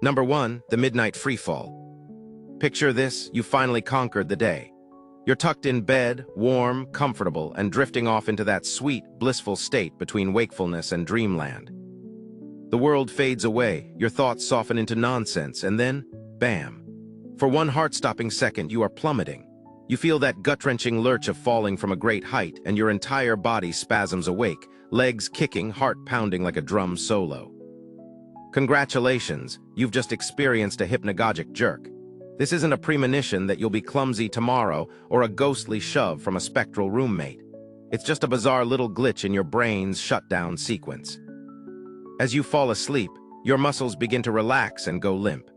Number 1, the Midnight Freefall. Picture this: you finally conquered the day. You're tucked in bed, warm, comfortable, and drifting off into that sweet, blissful state between wakefulness and dreamland. The world fades away, your thoughts soften into nonsense, and then, bam. For one heart-stopping second, you are plummeting. You feel that gut-wrenching lurch of falling from a great height, and your entire body spasms awake, legs kicking, heart pounding like a drum solo. Congratulations, you've just experienced a hypnagogic jerk. This isn't a premonition that you'll be clumsy tomorrow or a ghostly shove from a spectral roommate. It's just a bizarre little glitch in your brain's shutdown sequence. As you fall asleep, your muscles begin to relax and go limp.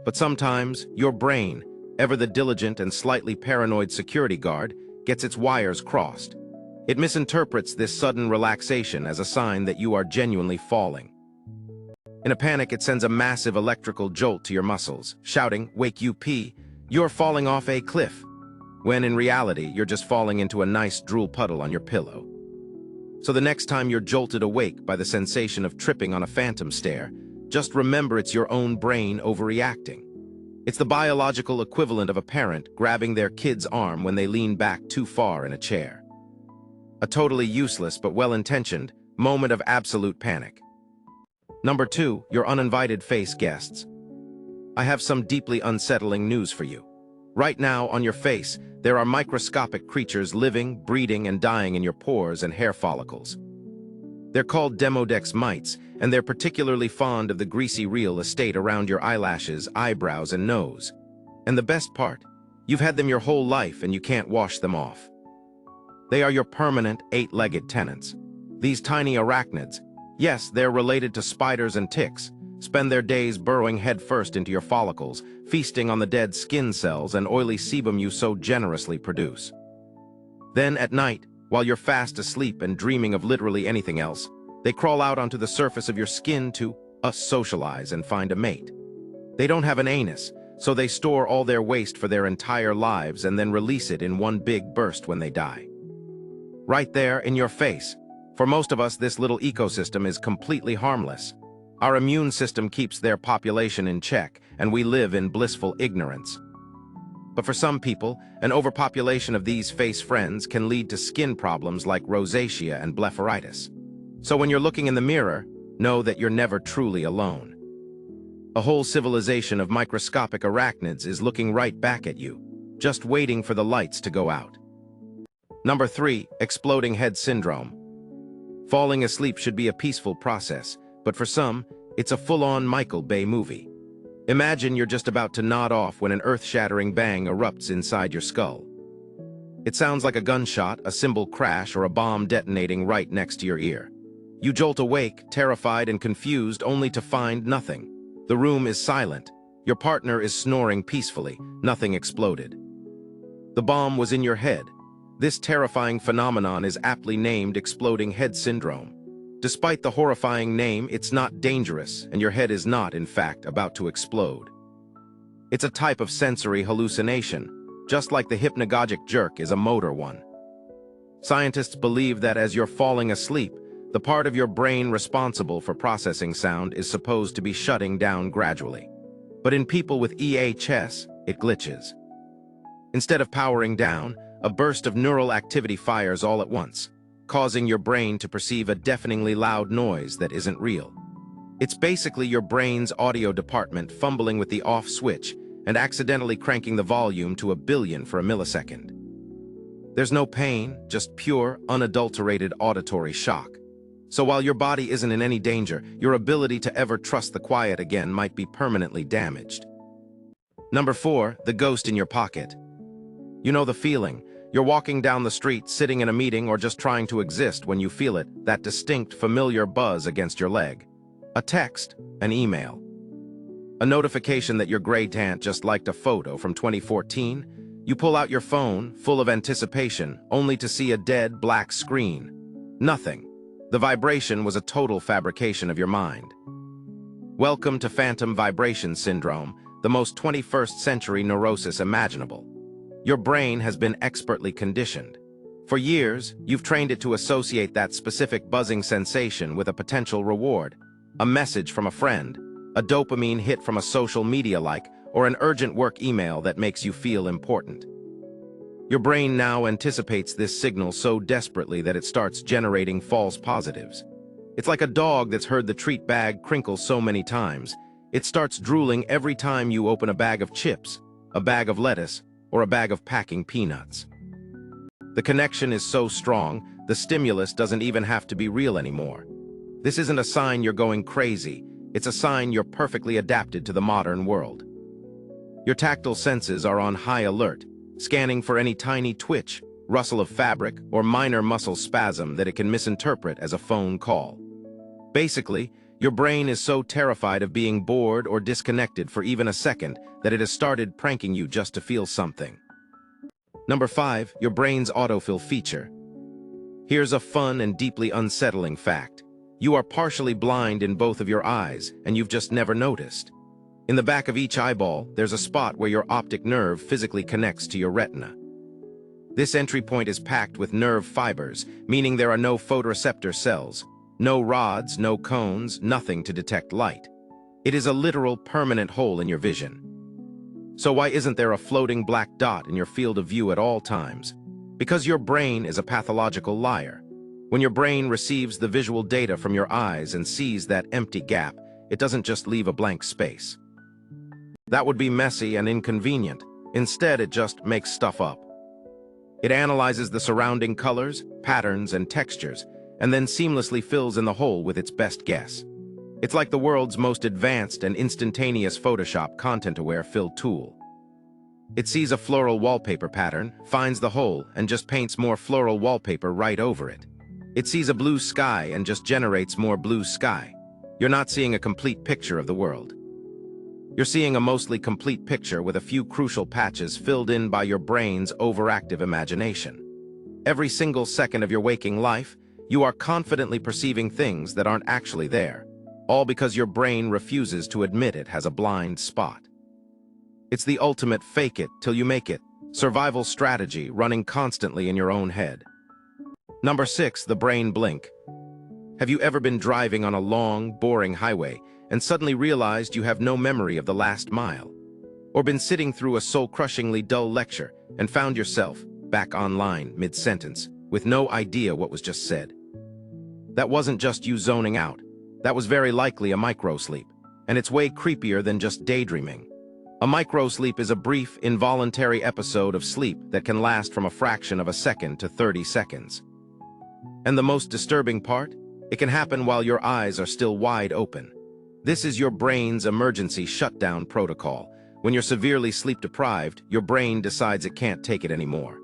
But sometimes, your brain, ever the diligent and slightly paranoid security guard, gets its wires crossed. It misinterprets this sudden relaxation as a sign that you are genuinely falling. In a panic, it sends a massive electrical jolt to your muscles, shouting, "Wake you P, you're falling off a cliff," when in reality, you're just falling into a nice drool puddle on your pillow. So the next time you're jolted awake by the sensation of tripping on a phantom stair, just remember it's your own brain overreacting. It's the biological equivalent of a parent grabbing their kid's arm when they lean back too far in a chair. A totally useless but well-intentioned moment of absolute panic. Number 2, your uninvited face guests. I have some deeply unsettling news for you. Right now, on your face, there are microscopic creatures living, breeding, and dying in your pores and hair follicles. They're called Demodex mites, and they're particularly fond of the greasy real estate around your eyelashes, eyebrows, and nose. And the best part, you've had them your whole life and you can't wash them off. They are your permanent, 8-legged tenants. These tiny arachnids, yes, they're related to spiders and ticks, spend their days burrowing headfirst into your follicles, feasting on the dead skin cells and oily sebum you so generously produce. Then at night, while you're fast asleep and dreaming of literally anything else, they crawl out onto the surface of your skin to socialize and find a mate. They don't have an anus, so they store all their waste for their entire lives and then release it in one big burst when they die. Right there in your face. For most of us, this little ecosystem is completely harmless. Our immune system keeps their population in check, and we live in blissful ignorance. But for some people, an overpopulation of these face friends can lead to skin problems like rosacea and blepharitis. So when you're looking in the mirror, know that you're never truly alone. A whole civilization of microscopic arachnids is looking right back at you, just waiting for the lights to go out. Number 3, exploding head syndrome. Falling asleep should be a peaceful process, but for some, it's a full-on Michael Bay movie. Imagine you're just about to nod off when an earth-shattering bang erupts inside your skull. It sounds like a gunshot, a cymbal crash, or a bomb detonating right next to your ear. You jolt awake, terrified and confused, only to find nothing. The room is silent. Your partner is snoring peacefully. Nothing exploded. The bomb was in your head. This terrifying phenomenon is aptly named exploding head syndrome. Despite the horrifying name, it's not dangerous, and your head is not, in fact, about to explode. It's a type of sensory hallucination, just like the hypnagogic jerk is a motor one. Scientists believe that as you're falling asleep, the part of your brain responsible for processing sound is supposed to be shutting down gradually. But in people with EHS, it glitches. Instead of powering down, a burst of neural activity fires all at once, causing your brain to perceive a deafeningly loud noise that isn't real. It's basically your brain's audio department fumbling with the off switch and accidentally cranking the volume to 1 billion for a millisecond. There's no pain, just pure, unadulterated auditory shock. So while your body isn't in any danger, your ability to ever trust the quiet again might be permanently damaged. Number 4, the ghost in your pocket. You know the feeling. You're walking down the street, sitting in a meeting, or just trying to exist when you feel it, that distinct, familiar buzz against your leg. A text, an email. A notification that your great aunt just liked a photo from 2014. You pull out your phone, full of anticipation, only to see a dead, black screen. Nothing. The vibration was a total fabrication of your mind. Welcome to phantom vibration syndrome, the most 21st century neurosis imaginable. Your brain has been expertly conditioned. For years, you've trained it to associate that specific buzzing sensation with a potential reward, a message from a friend, a dopamine hit from a social media like, or an urgent work email that makes you feel important. Your brain now anticipates this signal so desperately that it starts generating false positives. It's like a dog that's heard the treat bag crinkle so many times. It starts drooling every time you open a bag of chips, a bag of lettuce, or a bag of packing peanuts. The connection is so strong, the stimulus doesn't even have to be real anymore. This isn't a sign you're going crazy, it's a sign you're perfectly adapted to the modern world. Your tactile senses are on high alert, scanning for any tiny twitch, rustle of fabric, or minor muscle spasm that it can misinterpret as a phone call. Basically, your brain is so terrified of being bored or disconnected for even a second that it has started pranking you just to feel something. Number 5, your brain's autofill feature. Here's a fun and deeply unsettling fact. You are partially blind in both of your eyes, and you've just never noticed. In the back of each eyeball, there's a spot where your optic nerve physically connects to your retina. This entry point is packed with nerve fibers, meaning there are no photoreceptor cells, no rods, no cones, nothing to detect light. It is a literal permanent hole in your vision. So why isn't there a floating black dot in your field of view at all times? Because your brain is a pathological liar. When your brain receives the visual data from your eyes and sees that empty gap, it doesn't just leave a blank space. That would be messy and inconvenient. Instead, it just makes stuff up. It analyzes the surrounding colors, patterns, and textures, and then seamlessly fills in the hole with its best guess. It's like the world's most advanced and instantaneous Photoshop content-aware fill tool. It sees a floral wallpaper pattern, finds the hole, and just paints more floral wallpaper right over it. It sees a blue sky and just generates more blue sky. You're not seeing a complete picture of the world. You're seeing a mostly complete picture with a few crucial patches filled in by your brain's overactive imagination. Every single second of your waking life, you are confidently perceiving things that aren't actually there, all because your brain refuses to admit it has a blind spot. It's the ultimate fake it till you make it survival strategy running constantly in your own head. Number 6, the brain blink. Have you ever been driving on a long, boring highway and suddenly realized you have no memory of the last mile? Or been sitting through a soul-crushingly dull lecture and found yourself back online mid-sentence with no idea what was just said? That wasn't just you zoning out. That was very likely a microsleep, and it's way creepier than just daydreaming. A microsleep is a brief, involuntary episode of sleep that can last from a fraction of a second to 30 seconds. And the most disturbing part? It can happen while your eyes are still wide open. This is your brain's emergency shutdown protocol. When you're severely sleep-deprived, your brain decides it can't take it anymore.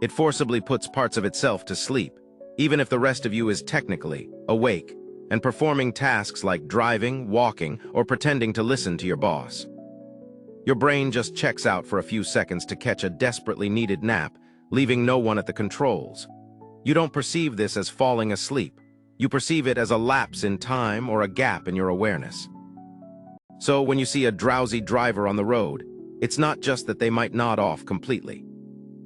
It forcibly puts parts of itself to sleep, even if the rest of you is technically awake and performing tasks like driving, walking, or pretending to listen to your boss. Your brain just checks out for a few seconds to catch a desperately needed nap, leaving no one at the controls. You don't perceive this as falling asleep. You perceive it as a lapse in time or a gap in your awareness. So when you see a drowsy driver on the road, it's not just that they might nod off completely.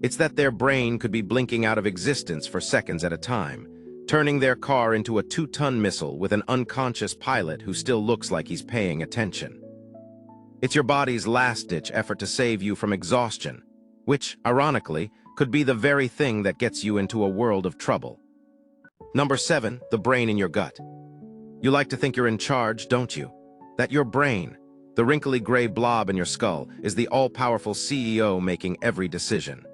It's that their brain could be blinking out of existence for seconds at a time, turning their car into a 2-ton missile with an unconscious pilot who still looks like he's paying attention. It's your body's last-ditch effort to save you from exhaustion, which, ironically, could be the very thing that gets you into a world of trouble. Number 7, the brain in your gut. You like to think you're in charge, don't you? That your brain, the wrinkly gray blob in your skull, is the all-powerful CEO making every decision.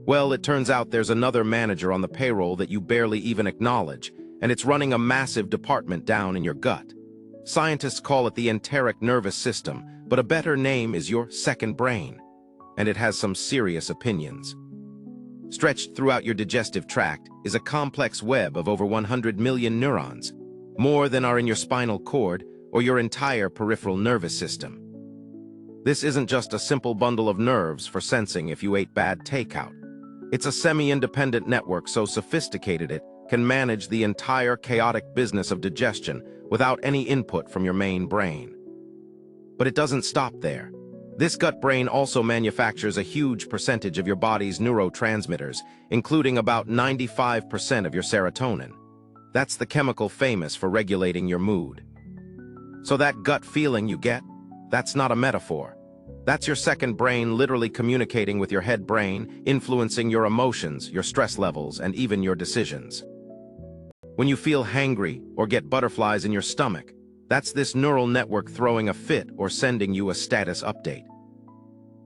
Well, it turns out there's another manager on the payroll that you barely even acknowledge, and it's running a massive department down in your gut. Scientists call it the enteric nervous system, but a better name is your second brain, and it has some serious opinions. Stretched throughout your digestive tract is a complex web of over 100 million neurons, more than are in your spinal cord or your entire peripheral nervous system. This isn't just a simple bundle of nerves for sensing if you ate bad takeout. It's a semi-independent network so sophisticated it can manage the entire chaotic business of digestion without any input from your main brain. But it doesn't stop there. This gut brain also manufactures a huge percentage of your body's neurotransmitters, including about 95% of your serotonin. That's the chemical famous for regulating your mood. So that gut feeling you get, that's not a metaphor. That's your second brain literally communicating with your head brain, influencing your emotions, your stress levels, and even your decisions. When you feel hangry or get butterflies in your stomach, that's this neural network throwing a fit or sending you a status update.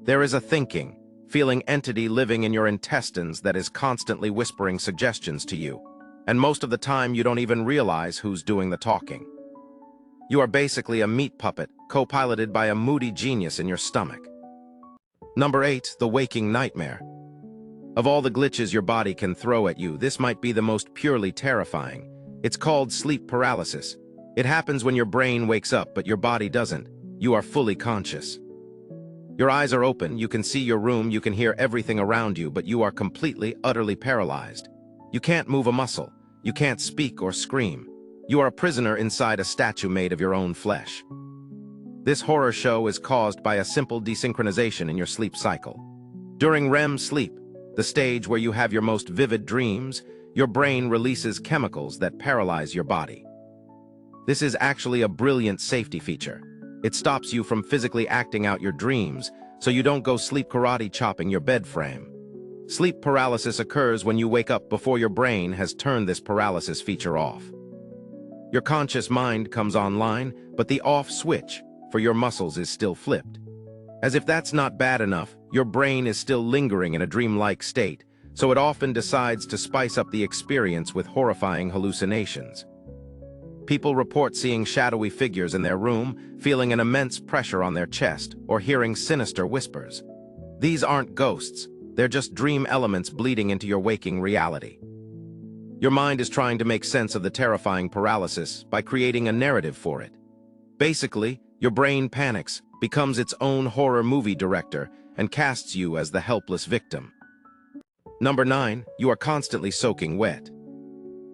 There is a thinking, feeling entity living in your intestines that is constantly whispering suggestions to you, and most of the time you don't even realize who's doing the talking. You are basically a meat puppet, co-piloted by a moody genius in your stomach. Number 8, the waking nightmare. Of all the glitches your body can throw at you, this might be the most purely terrifying. It's called sleep paralysis. It happens when your brain wakes up, but your body doesn't. You are fully conscious. Your eyes are open, you can see your room, you can hear everything around you, but you are completely, utterly paralyzed. You can't move a muscle. You can't speak or scream. You are a prisoner inside a statue made of your own flesh. This horror show is caused by a simple desynchronization in your sleep cycle. During REM sleep, the stage where you have your most vivid dreams, your brain releases chemicals that paralyze your body. This is actually a brilliant safety feature. It stops you from physically acting out your dreams, so you don't go sleep karate chopping your bed frame. Sleep paralysis occurs when you wake up before your brain has turned this paralysis feature off. Your conscious mind comes online, but the off switch for your muscles is still flipped. As if that's not bad enough, your brain is still lingering in a dreamlike state, so it often decides to spice up the experience with horrifying hallucinations. People report seeing shadowy figures in their room, feeling an immense pressure on their chest, or hearing sinister whispers. These aren't ghosts, they're just dream elements bleeding into your waking reality. Your mind is trying to make sense of the terrifying paralysis by creating a narrative for it. Basically, your brain panics, becomes its own horror movie director, and casts you as the helpless victim. Number 9, you are constantly soaking wet.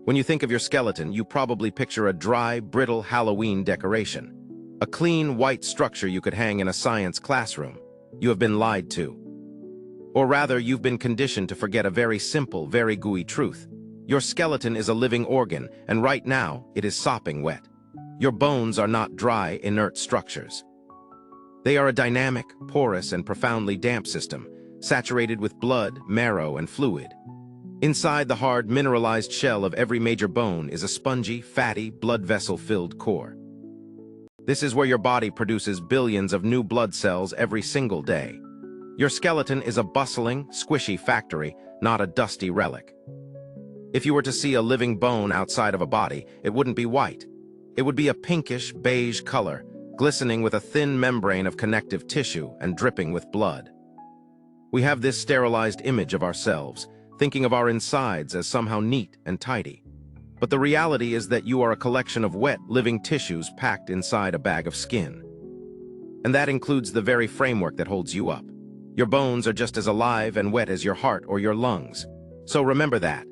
When you think of your skeleton, you probably picture a dry, brittle Halloween decoration. A clean, white structure you could hang in a science classroom. You have been lied to. Or rather, you've been conditioned to forget a very simple, very gooey truth. Your skeleton is a living organ, and right now, it is sopping wet. Your bones are not dry, inert structures. They are a dynamic, porous, and profoundly damp system, saturated with blood, marrow, and fluid. Inside the hard, mineralized shell of every major bone is a spongy, fatty, blood vessel-filled core. This is where your body produces billions of new blood cells every single day. Your skeleton is a bustling, squishy factory, not a dusty relic. If you were to see a living bone outside of a body, it wouldn't be white. It would be a pinkish, beige color, glistening with a thin membrane of connective tissue and dripping with blood. We have this sterilized image of ourselves, thinking of our insides as somehow neat and tidy. But the reality is that you are a collection of wet, living tissues packed inside a bag of skin. And that includes the very framework that holds you up. Your bones are just as alive and wet as your heart or your lungs. So remember that.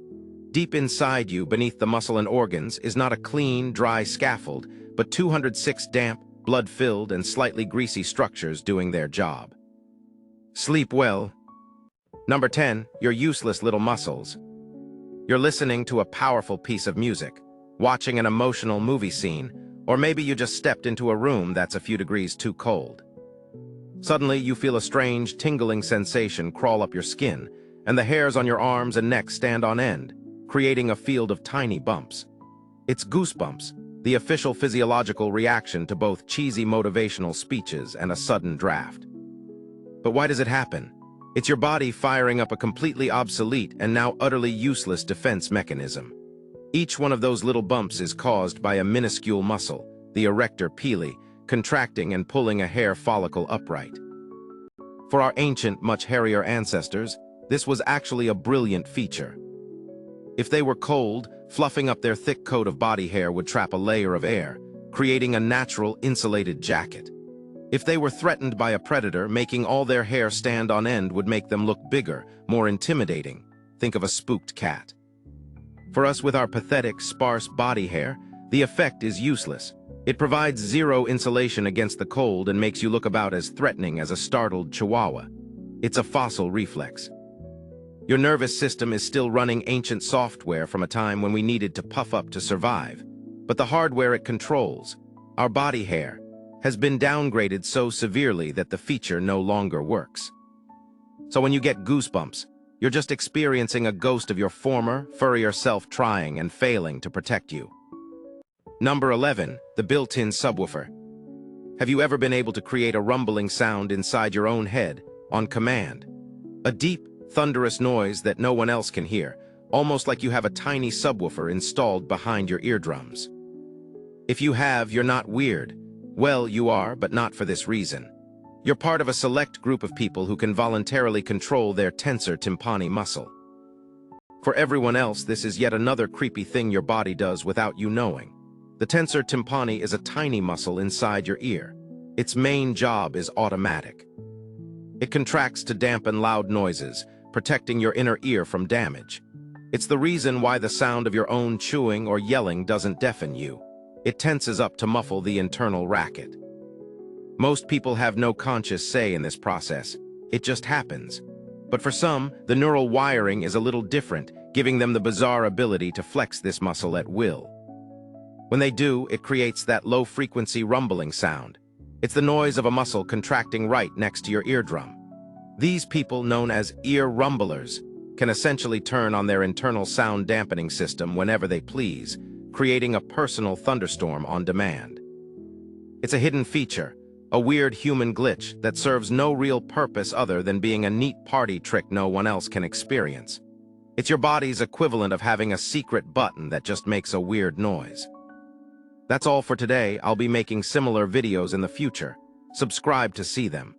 Deep inside you, beneath the muscle and organs, is not a clean, dry scaffold, but 206 damp, blood-filled, and slightly greasy structures doing their job. Sleep well. Number 10, your useless little muscles. You're listening to a powerful piece of music, watching an emotional movie scene, or maybe you just stepped into a room that's a few degrees too cold. Suddenly, you feel a strange, tingling sensation crawl up your skin, and the hairs on your arms and neck stand on end, creating a field of tiny bumps. It's goosebumps, the official physiological reaction to both cheesy motivational speeches and a sudden draft. But why does it happen? It's your body firing up a completely obsolete and now utterly useless defense mechanism. Each one of those little bumps is caused by a minuscule muscle, the erector pili, contracting and pulling a hair follicle upright. For our ancient, much hairier ancestors, this was actually a brilliant feature. If they were cold, fluffing up their thick coat of body hair would trap a layer of air, creating a natural insulated jacket. If they were threatened by a predator, making all their hair stand on end would make them look bigger, more intimidating. Think of a spooked cat. For us with our pathetic, sparse body hair, the effect is useless. It provides zero insulation against the cold and makes you look about as threatening as a startled chihuahua. It's a fossil reflex. Your nervous system is still running ancient software from a time when we needed to puff up to survive. But the hardware it controls, Our body hair has been downgraded so severely that the feature no longer works. So when you get goosebumps, you're just experiencing a ghost of your former, furrier self trying and failing to protect you. Number 11, the built-in subwoofer. Have you ever been able to create a rumbling sound inside your own head, on command? A deep, thunderous noise that no one else can hear, almost like you have a tiny subwoofer installed behind your eardrums. If you have, you're not weird. Well, you are, but not for this reason. You're part of a select group of people who can voluntarily control their tensor tympani muscle. For everyone else, this is yet another creepy thing your body does without you knowing. The tensor tympani is a tiny muscle inside your ear. Its main job is automatic. It contracts to dampen loud noises, protecting your inner ear from damage. It's the reason why the sound of your own chewing or yelling doesn't deafen you. It tenses up to muffle the internal racket. Most people have no conscious say in this process. It just happens. But for some, the neural wiring is a little different, giving them the bizarre ability to flex this muscle at will. When they do, it creates that low-frequency rumbling sound. It's the noise of a muscle contracting right next to your eardrum. These people, known as ear rumblers, can essentially turn on their internal sound dampening system whenever they please, creating a personal thunderstorm on demand. It's a hidden feature, a weird human glitch that serves no real purpose other than being a neat party trick no one else can experience. It's your body's equivalent of having a secret button that just makes a weird noise. That's all for today. I'll be making similar videos in the future. Subscribe to see them.